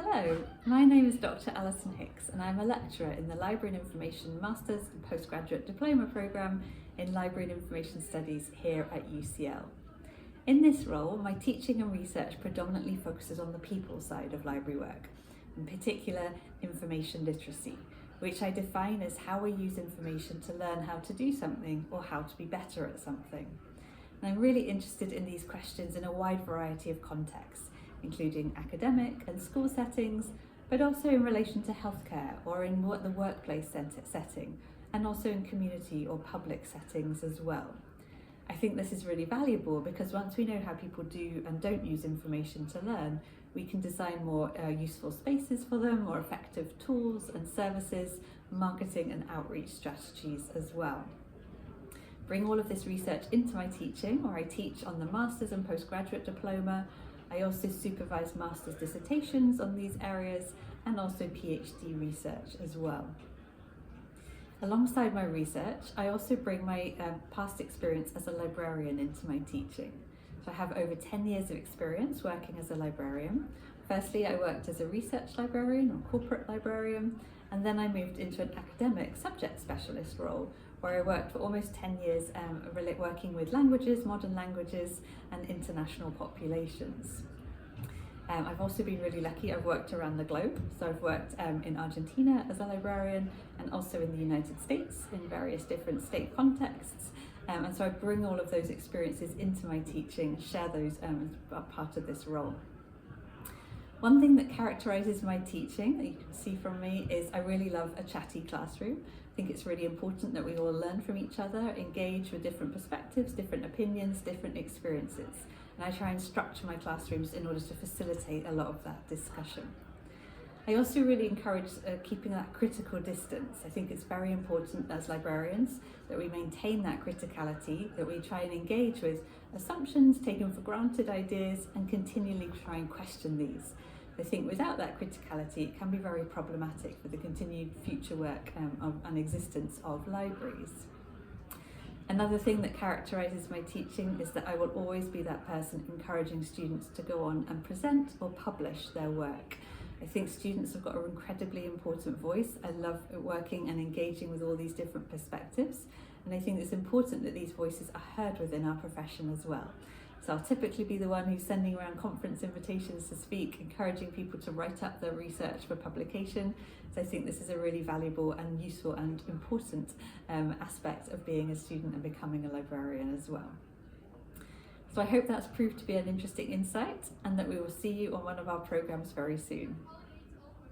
Hello, my name is Dr Alison Hicks and I'm a lecturer in the Library and Information Masters and Postgraduate Diploma Programme in Library and Information Studies here at UCL. In this role, my teaching and research predominantly focuses on the people side of library work, in particular information literacy, which I define as how we use information to learn how to do something or how to be better at something. And I'm really interested in these questions in a wide variety of contexts, including academic and school settings, but also in relation to healthcare or in the workplace setting, and also in community or public settings as well. I think this is really valuable because once we know how people do and don't use information to learn, we can design more useful spaces for them, more effective tools and services, marketing and outreach strategies as well. Bring all of this research into my teaching, or I teach on the Masters and Postgraduate Diploma. I also supervise Master's dissertations on these areas and also PhD research as well. Alongside my research, I also bring my past experience as a librarian into my teaching. So I have over 10 years of experience working as a librarian. Firstly, I worked as a research librarian or corporate librarian, and then I moved into an academic subject specialist role where I worked for almost 10 years working with languages, modern languages and international populations. I've also been really lucky, I've worked around the globe. So I've worked in Argentina as a librarian and also in the United States in various different state contexts. And so I bring all of those experiences into my teaching and share those as part of this role. One thing that characterises my teaching that you can see from me is I really love a chatty classroom. I think it's really important that we all learn from each other, engage with different perspectives, different opinions, different experiences. And I try and structure my classrooms in order to facilitate a lot of that discussion. I also really encourage keeping that critical distance. I think it's very important as librarians that we maintain that criticality, that we try and engage with assumptions, taken for granted ideas, and continually try and question these. I think without that criticality, it can be very problematic for the continued future work and existence of libraries. Another thing that characterises my teaching is that I will always be that person encouraging students to go on and present or publish their work. I think students have got an incredibly important voice. I love working and engaging with all these different perspectives, and I think it's important that these voices are heard within our profession as well. So I'll typically be the one who's sending around conference invitations to speak, encouraging people to write up their research for publication. So I think this is a really valuable and useful and important aspect of being a student and becoming a librarian as well. So I hope that's proved to be an interesting insight and that we will see you on one of our programs very soon.